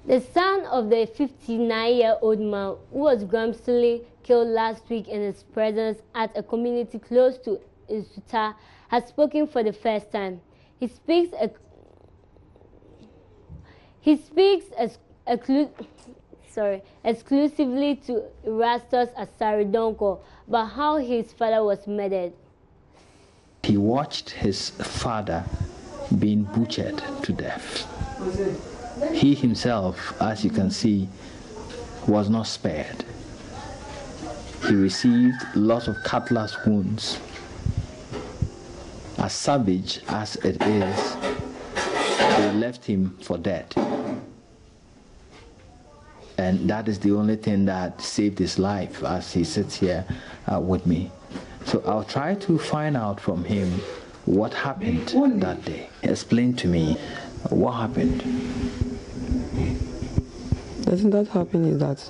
The son of the 59-year-old man who was gruesomely killed last week in his presence at a community close to Isuta has spoken for the first time. He speaks exclusively to Erastus Asaridonko about how his father was murdered. He watched his father being butchered to death. He himself, as you can see, was not spared. He received lots of cutlass wounds. As savage as it is, they left him for dead. And that is the only thing that saved his life as he sits here with me. So I'll try to find out from him what happened that day. Explain to me what happened. The thing that happened is that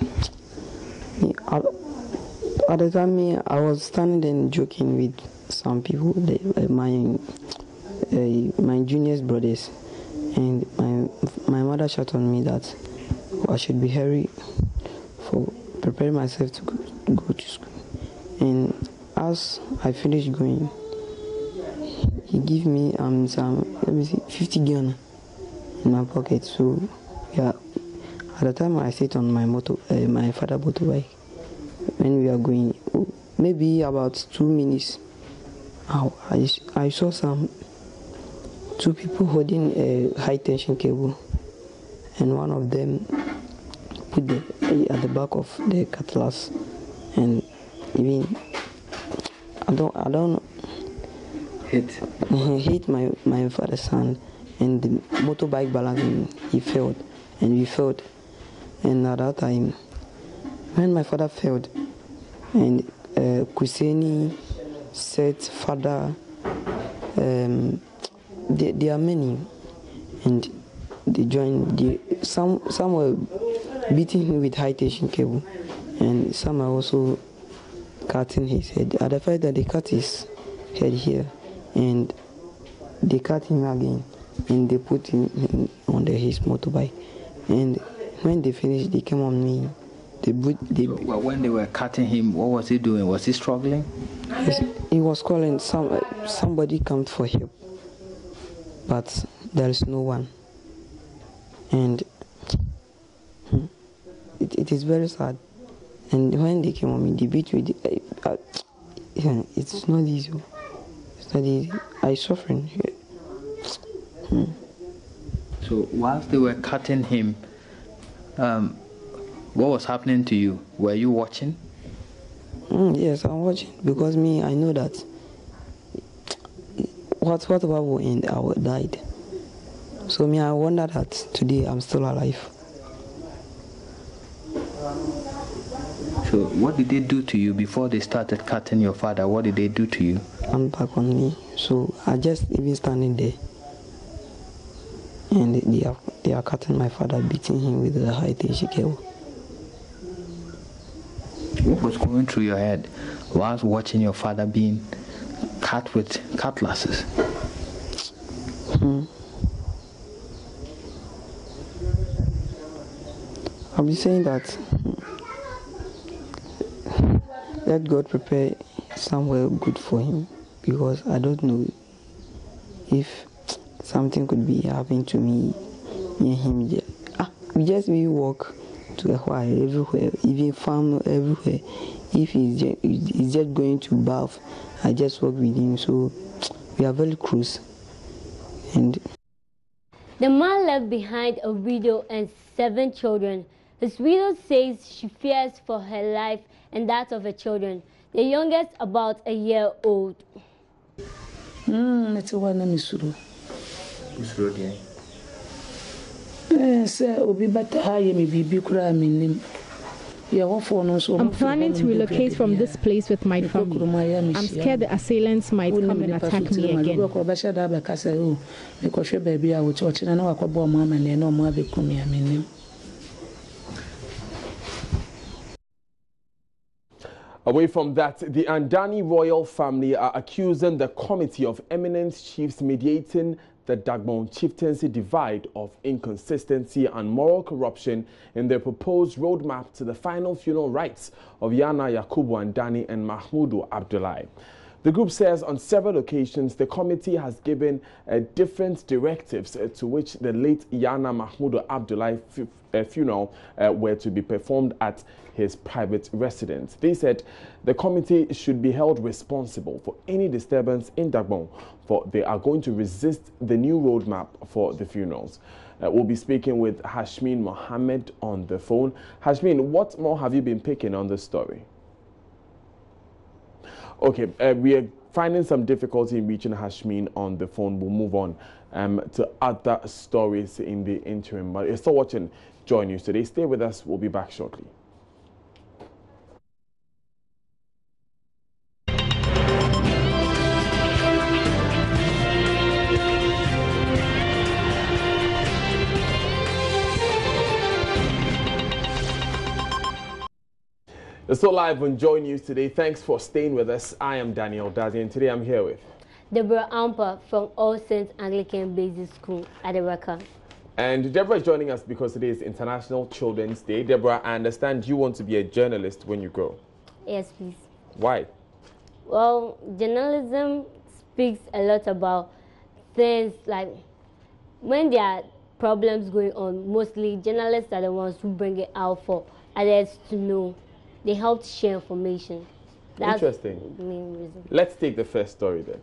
at the time I was standing and joking with some people, my junior brothers, and my mother shouted on me that I should be hurry for preparing myself to go to school. And as I finished going, he gave me some 50 Ghana in my pocket. So yeah, at the time I sit on my my father's motorbike. When we are going, maybe about 2 minutes, I saw two people holding a high tension cable, and one of them put at the back of the cutlass, and even I don't hit my father's hand, and the motorbike balancing, he fell, and we fell. And at that time, when my father fell, and Kuseni said, "Father, there are many," and they joined. Some were beating him with high tension cable, and some are also cutting his head. At the fact that they cut his head here, and they cut him again, and they put him on his motorbike. And when they finished, they came on me. When they were cutting him, what was he doing? Was he struggling? Yes, he was calling somebody come for help, but there is no one. And it is very sad. And when they came on me, they beat me. It's not easy. It's not easy. I'm suffering here. So whilst they were cutting him, what was happening to you? Were you watching? Yes, I'm watching, because I know that whatever will end, I will died. So I wonder that today I'm still alive. So what did they do to you before they started cutting your father? What did they do to you? I'm back on me, so I just even standing there, and they are cutting my father, beating him with the high tension cable. What was going through your head whilst watching your father being cut with cutlasses? I'll be saying that let God prepare somewhere good for him, because I don't know if something could be happening to me near him. We walk to a while everywhere, even farm everywhere. If he's just going to bath, I just walk with him. So we are very close. And the man left behind a widow and 7 children. His widow says she fears for her life and that of her children, the youngest about a year old. It's one Misuru. Misuru, yeah. I'm planning to relocate from this place with my family. I'm scared the assailants might come and attack me again. Away from that, the Andani royal family are accusing the Committee of Eminent Chiefs mediating the Dagbon Chieftaincy divide of inconsistency and moral corruption in their proposed roadmap to the final funeral rites of Yana Yakubu Andani and Mahmudu Abdullahi. The group says on several occasions the committee has given different directives to which the late Yana Mahmudu Abdullahi funeral were to be performed at his private residence. They said the committee should be held responsible for any disturbance in Dagbon, for they are going to resist the new roadmap for the funerals. We'll be speaking with Hashmin Mohammed on the phone. Hashmin, what more have you been picking on this story? Okay, we are finding some difficulty in reaching Hashmin on the phone. We'll move on to other stories in the interim. But if you're still watching Joy News today, stay with us. We'll be back shortly. You're still live on Joy News today. Thanks for staying with us. I am Daniel Dazi, and today I'm here with Deborah Amper from All Saints Anglican Basic School at the record. And Deborah is joining us because today is International Children's Day. Deborah, I understand you want to be a journalist when you grow. Yes, please. Why? Well, journalism speaks a lot about things like when there are problems going on, mostly journalists are the ones who bring it out for others to know. They help share information. That's interesting. The main reason. Let's take the first story then.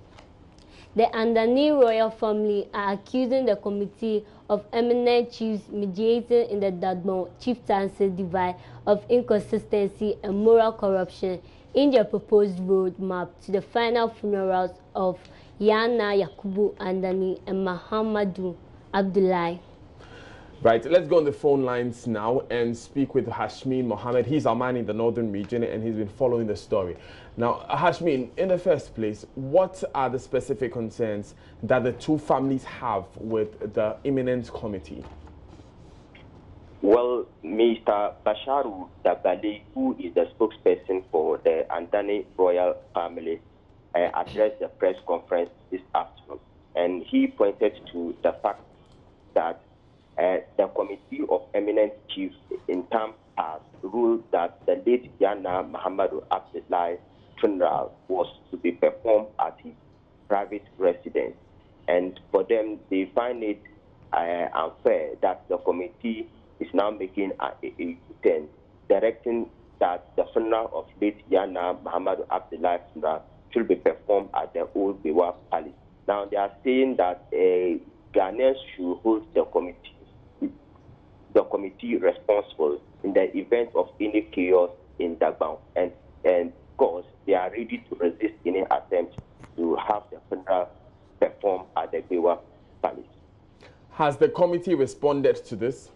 The Andani royal family are accusing the Committee of Eminent Chiefs mediating in the Dagbon Chieftaincy divide of inconsistency and moral corruption in their proposed roadmap to the final funerals of Yana Yakubu Andani and Mahmudu Abdullahi. Right, let's go on the phone lines now and speak with Hashmin Mohammed. He's our man in the northern region and he's been following the story. Now, Hashmin, in the first place, what are the specific concerns that the two families have with the Eminent Committee? Well, Mr. Basharu Dabali, who is the spokesperson for the Andani royal family, addressed the press conference this afternoon. And he pointed to the fact that the Committee of Eminent Chiefs in time past ruled that the late Yana Mahmudu Abdullahi funeral was to be performed at his private residence. And for them, they find it unfair that the committee is now making a U-turn, directing that the funeral of late Yana Mahmudu Abdullahi funeral should be performed at the Old Bewa Palace. Now, they are saying that Ghanaians should hold the committee responsible in the event of any chaos in Dagbon, and of course they are ready to resist any attempt to have the funeral performed at the Bewa Palace. Has the committee responded to this?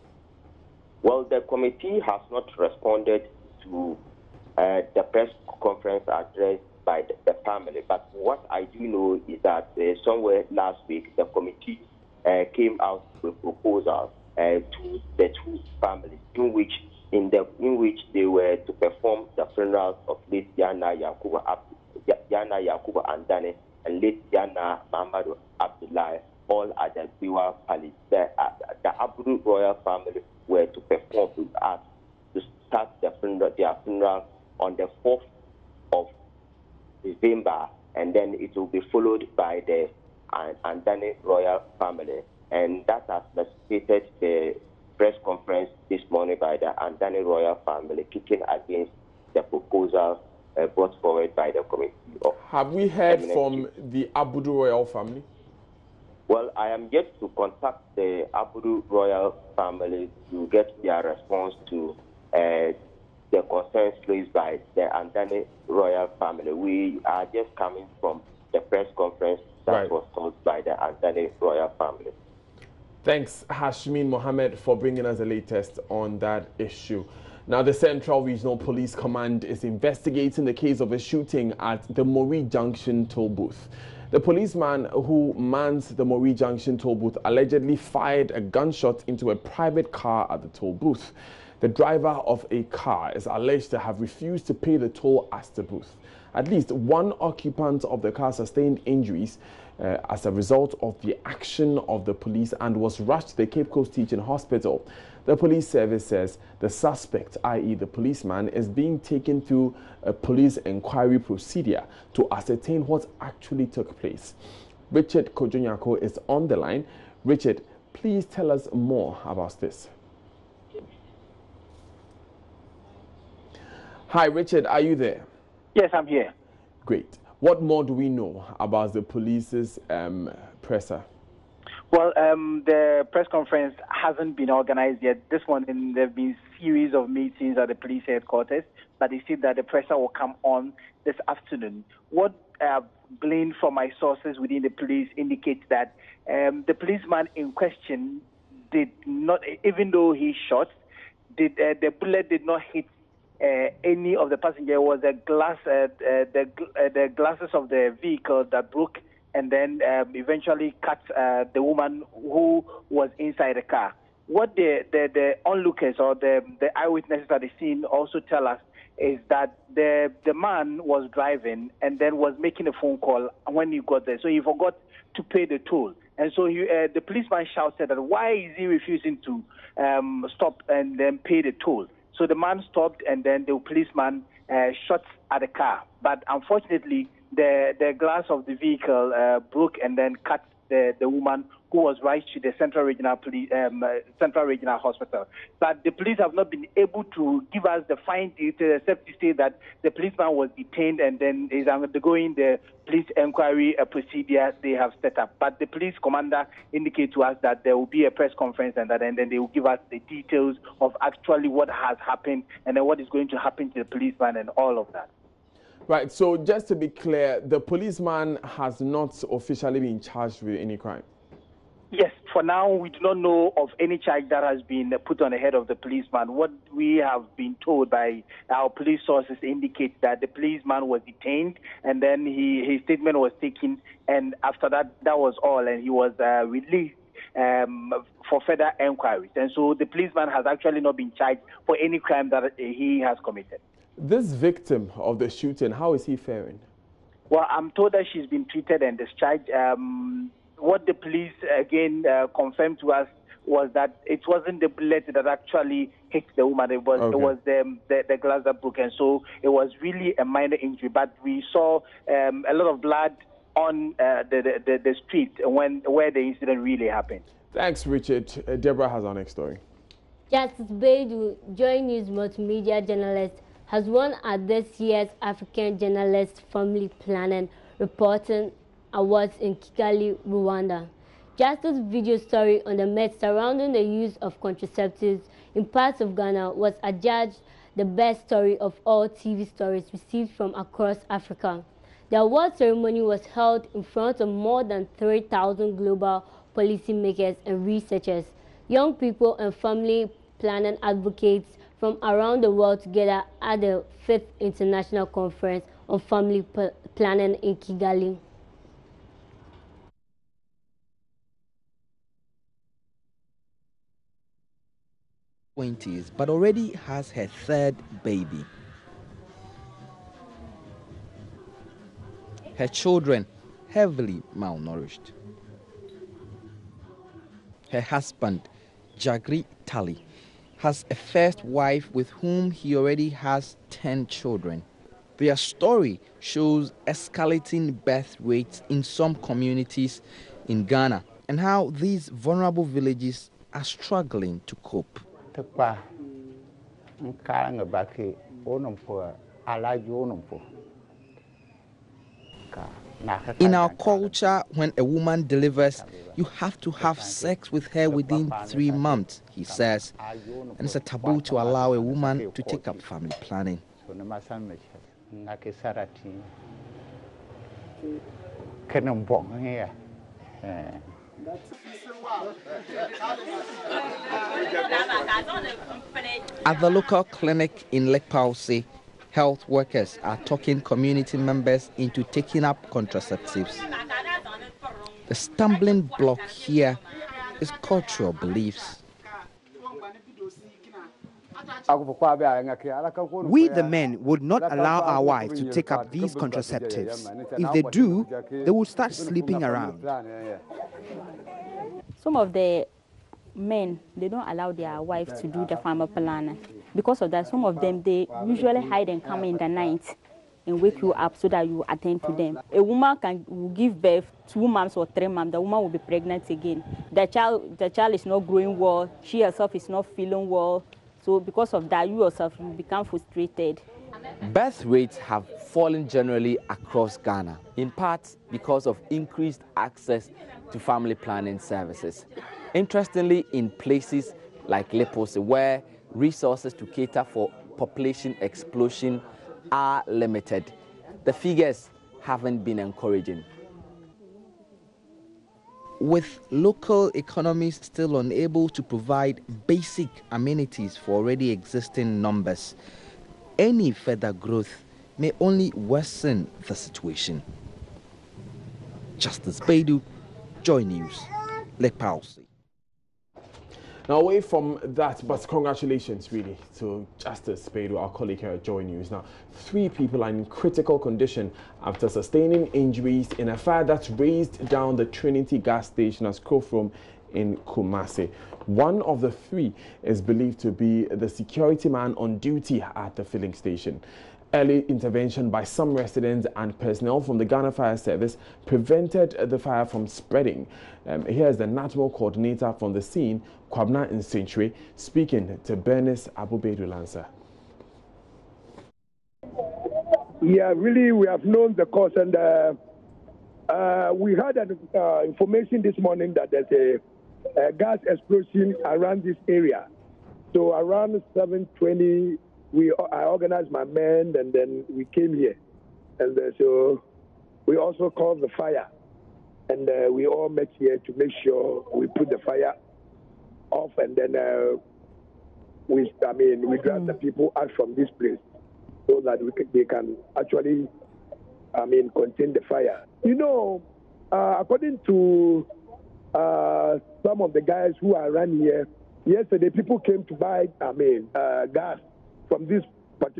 Well, the committee has not responded to the press conference addressed by the family, but what I do know is that somewhere last week the committee came out with a proposal to the two families, in which they were to perform the funerals of late Yana Yakubu Andani and late Yana Mahmudu Abdullahi, all at the Bewa Palace. The Abudu royal family were to perform to start their funeral on the 4th of November, and then it will be followed by the Andani royal family. And that has necessitated the press conference this morning by the Andani royal family, kicking against the proposal brought forward by the committee. Have we heard from the Abudu royal family? Well, I am yet to contact the Abudu royal family to get their response to the concerns raised by the Andani royal family. We are just coming from the press conference that was held by the Andani royal family. Thanks, Hashmin Mohammed, for bringing us the latest on that issue. Now, the Central Regional Police Command is investigating the case of a shooting at the Mori Junction toll booth. The policeman who mans the Mori Junction toll booth allegedly fired a gunshot into a private car at the toll booth. The driver of a car is alleged to have refused to pay the toll at the booth. At least one occupant of the car sustained injuries as a result of the action of the police and was rushed to the Cape Coast Teaching Hospital. The police service says the suspect, i.e. the policeman, is being taken through a police inquiry procedure to ascertain what actually took place. Richard Kojonyako is on the line. Richard, please tell us more about this. Hi, Richard, are you there? Yes, I'm here. Great. What more do we know about the police's presser? Well, the press conference hasn't been organized yet. This one, there have been a series of meetings at the police headquarters, but they said that the presser will come on this afternoon. What I've gleaned from my sources within the police indicates that the policeman in question did not, even though he shot, the bullet did not hit any of the passenger. It was the glasses of the vehicle that broke and then eventually cut the woman who was inside the car. What the onlookers or the eyewitnesses at the scene also tell us is that the man was driving and then was making a phone call when he got there. So he forgot to pay the toll. And so the policeman shouted that why is he refusing to stop and then pay the toll? So the man stopped and then the policeman shot at the car. But unfortunately, the glass of the vehicle broke and then cut the woman who was rushed to the Central Regional Hospital. But the police have not been able to give us the fine details except to say that the policeman was detained and then is undergoing the police inquiry procedure they have set up. But the police commander indicated to us that there will be a press conference and then they will give us the details of actually what has happened and then what is going to happen to the policeman and all of that. Right, so just to be clear, the policeman has not officially been charged with any crime? Yes, for now, we do not know of any charge that has been put on the head of the policeman. What we have been told by our police sources indicates that the policeman was detained and then his statement was taken, and after that, that was all, and he was released for further inquiries. And so the policeman has actually not been charged for any crime that he has committed. This victim of the shooting, how is he faring? Well, I'm told that she's been treated and discharged. What the police, again, confirmed to us was that it wasn't the bullet that actually hit the woman. It was, okay. It was the glass that broke, and so it was really a minor injury. But we saw a lot of blood on the street where the incident really happened. Thanks, Richard. Deborah has our next story. Justice Baidu, Joy News multimedia journalist, has won at this year's African Journalist Family Planning Reporting Awards in Kigali, Rwanda. Justice's video story on the myths surrounding the use of contraceptives in parts of Ghana was adjudged the best story of all TV stories received from across Africa. The award ceremony was held in front of more than 3,000 global policymakers and researchers, young people and family planning advocates from around the world together at the 5th International Conference on Family Planning in Kigali. But already has her third baby. Her children heavily malnourished. Her husband, Jagri Tali, has a first wife with whom he already has 10 children. Their story shows escalating birth rates in some communities in Ghana and how these vulnerable villages are struggling to cope. In our culture, when a woman delivers, you have to have sex with her within 3 months, he says. And it's a taboo to allow a woman to take up family planning. At the local clinic in Lekpause, health workers are talking community members into taking up contraceptives. The stumbling block here is cultural beliefs. We, the men, would not allow our wives to take up these contraceptives. If they do, they will start sleeping around. Some of the men, they don't allow their wives to do the family planning. Because of that, some of them, they usually hide and come in the night and wake you up so that you attend to them. A woman will give birth 2 months or 3 months, the woman will be pregnant again. The child is not growing well, she herself is not feeling well. So because of that, you yourself, you become frustrated. Birth rates have fallen generally across Ghana, in part because of increased access to family planning services. Interestingly, in places like Lepose, where resources to cater for population explosion are limited, the figures haven't been encouraging. With local economies still unable to provide basic amenities for already existing numbers, any further growth may only worsen the situation. Justice Baidu, Joy News, Lepause. Now, away from that, but congratulations really to Justice Baidu, our colleague here at Joy News. Now, 3 people are in critical condition after sustaining injuries in a fire that raised down the Trinity gas station at Skofrom in Kumasi. One of the 3 is believed to be the security man on duty at the filling station. Early intervention by some residents and personnel from the Ghana Fire Service prevented the fire from spreading. Here is the national coordinator from the scene, Kwabna Nsenchwe, speaking to Bernice Abubedu Lancer. Yeah, really, we have known the cause, and we had an information this morning that there's a gas explosion around this area. So around 7:20, I organized my men, and then we came here. And so we also called the fire. And we all met here to make sure we put the fire off, and then we drive the people out from this place so that they can actually, contain the fire. You know, according to some of the guys who are around here, yesterday people came to buy, gas from this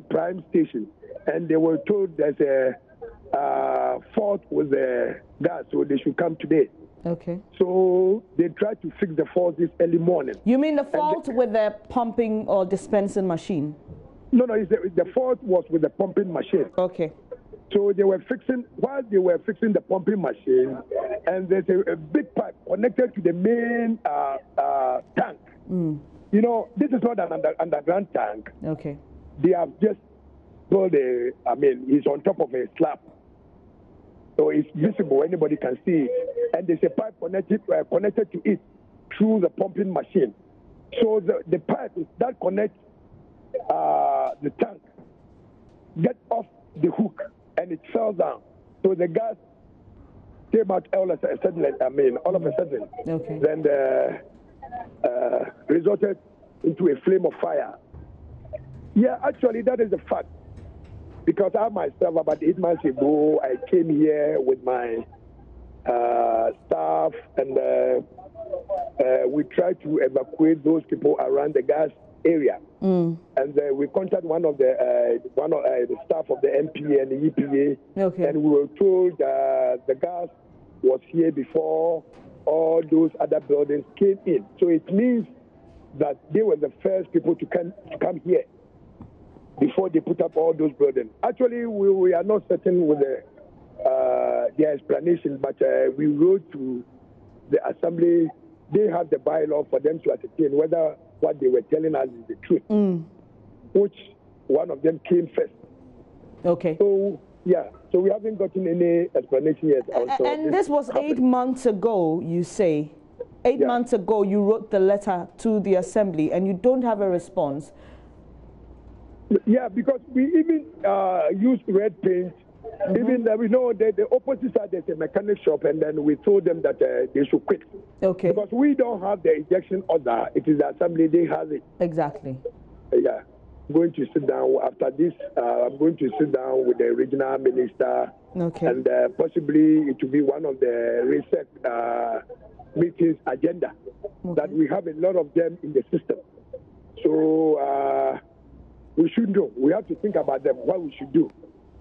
prime station, and they were told there's a fault with the gas, so they should come today. Okay. So they tried to fix the fault this early morning. You mean the fault with the pumping or dispensing machine? No, the fault was with the pumping machine. Okay. So they were fixing, while they were fixing the pumping machine, and there's a big pipe connected to the main tank. You know, this is not an underground tank. Okay. They have just built it's on top of a slab. So it's visible, anybody can see it. And there's a pipe connected to it through the pumping machine. So the pipe that connects the tank get off the hook, and it fell down. So the gas came out all of a sudden. Okay. Then resulted into a flame of fire. Yeah, actually, that is the fact. Because I myself, about 8 months ago, I came here with my staff, and we tried to evacuate those people around the gas area. And we contacted one of the staff of the MPA and the EPA, okay. And we were told the gas was here before all those other buildings came in. So it means that they were the first people to come here before they put up all those buildings. Actually, we are not certain with their explanation, but we wrote to the assembly. They have the bylaw for them to ascertain whether what they were telling us is the truth, which one of them came first. Okay. So, yeah, so we haven't gotten any explanation yet. And this was happened 8 months ago, you say? 8 months ago, you wrote the letter to the assembly, and you don't have a response. Yeah, because we even used red paint. Even we know that the opposite side there's a mechanic shop, and then we told them that they should quit. Okay. Because we don't have the ejection order. It is the assembly, they have it. Exactly. Yeah. I'm going to sit down after this. I'm going to sit down with the regional minister. Okay. And possibly it will be one of the research meetings agenda. Okay. That we have a lot of them in the system. So we should know. We have to think about them, what we should do.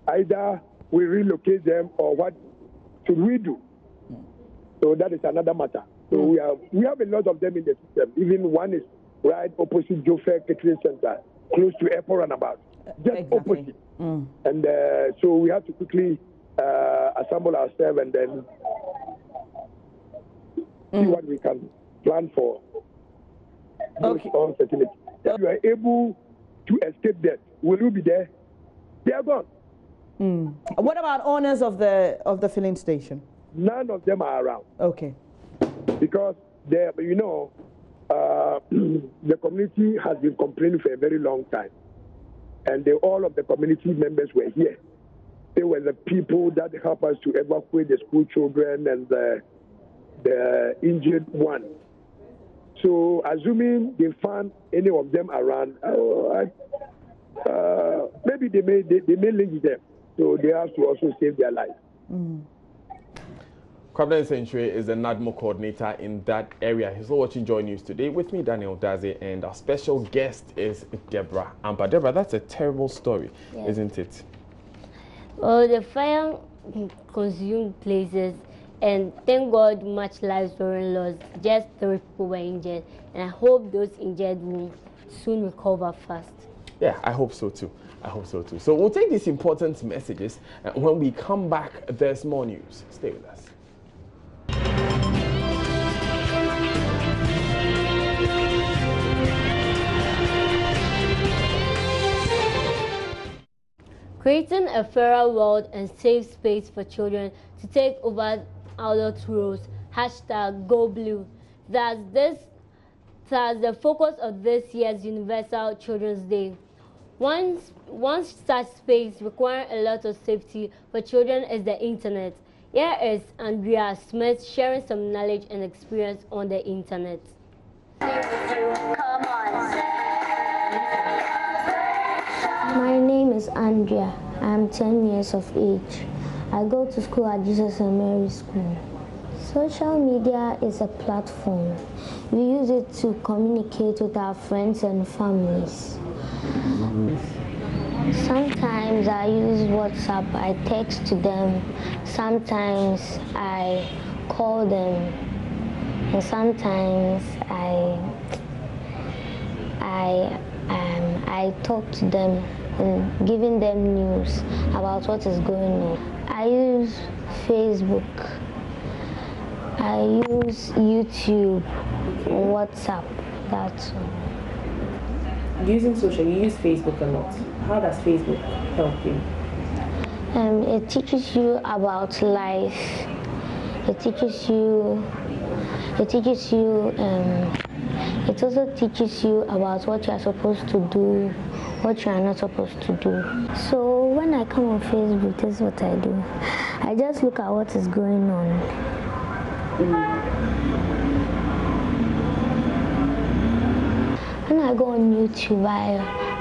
Either we relocate them or what should we do? So that is another matter. So we have a lot of them in the system. Even one is right opposite Jofair Catering Center, close to airport runabout. Just opposite. And so we have to quickly assemble ourselves and then see what we can plan for. Uncertainty. If you are able to escape death, will you be there? They are gone. What about owners of the filling station? None of them are around. Okay. Because the community has been complaining for a very long time, and all of the community members were here. They were the people that helped us to evacuate the school children and the injured one. So, assuming they found any of them around, maybe they may lynch them. So they have to also save their life. Kwabena Century is the NADMO coordinator in that area. He's watching Joy News today. With me, Daniel Daze, and our special guest is Deborah Ampa. Deborah, that's a terrible story, isn't it? Well, the fire consumed places, and thank God much lives weren't lost. Just 3 people were injured, and I hope those injured will soon recover fast. Yeah, I hope so too. I hope so too. So we'll take these important messages, and when we come back, there's more news. Stay with us. Creating a fairer world and safe space for children to take over adult roles. #GoBlue. That's the focus of this year's Universal Children's Day. One such space requiring a lot of safety for children is the internet. Here is Andrea Smith sharing some knowledge and experience on the internet. My name is Andrea. I'm 10 years of age. I go to school at Jesus and Mary School. Social media is a platform. We use it to communicate with our friends and families. Sometimes I use WhatsApp, I text to them. Sometimes I call them. And sometimes I talk to them and giving them news about what is going on. I use Facebook. I use YouTube, WhatsApp, that's all. Using social, you use Facebook a lot. How does Facebook help you? It teaches you about life. It also teaches you about what you are supposed to do, what you are not supposed to do. So when I come on Facebook, this is what I do. I just look at what is going on. When I go on YouTube, I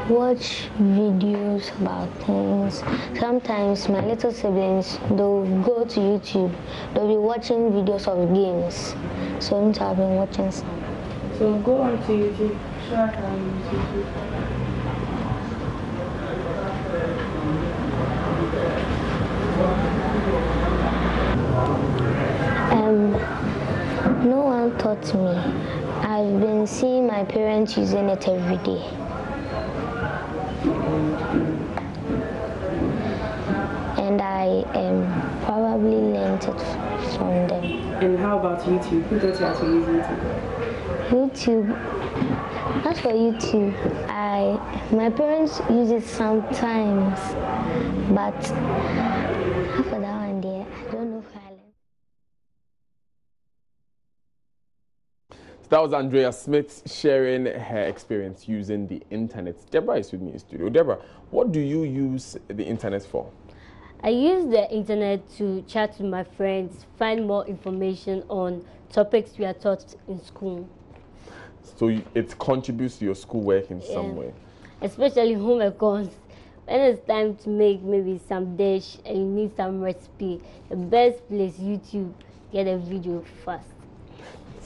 watch videos about things. Sometimes my little siblings, they'll go to YouTube, they'll be watching videos of games. So I've been watching some. So go on to YouTube, show us how you use YouTube. No one taught me. I've been seeing my parents using it every day. And I probably learned it from them. And how about YouTube? Who taught you how to use YouTube? YouTube. As for YouTube, my parents use it sometimes, but after that one day, I don't know if I learned. That was Andrea Smith sharing her experience using the internet. Deborah is with me in studio. Deborah, what do you use the internet for? I use the internet to chat with my friends, find more information on topics we are taught in school. So it contributes to your schoolwork in some way? Especially homework ones. When it's time to make maybe some dish and you need some recipe, the best place, YouTube, get a video fast.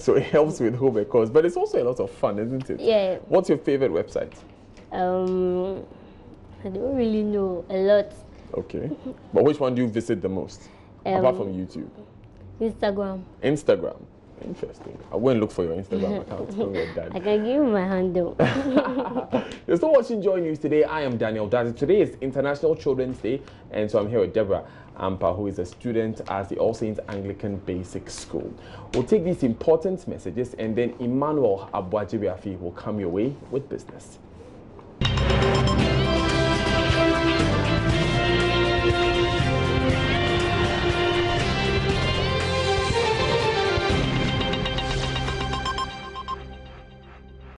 So it helps with home ecos, but it's also a lot of fun, isn't it? Yeah. What's your favorite website? I don't really know, a lot. Okay. But which one do you visit the most? Apart from YouTube? Instagram. Instagram. Interesting. I won't look for your Instagram account. I can give you my handle. You're still watching Joy News today. I am Daniel Dazi. Today is International Children's Day, and so I'm here with Deborah Ampa, who is a student at the All Saints Anglican Basic School. We'll take these important messages, and then Emmanuel Abuajibiafi will come your way with business.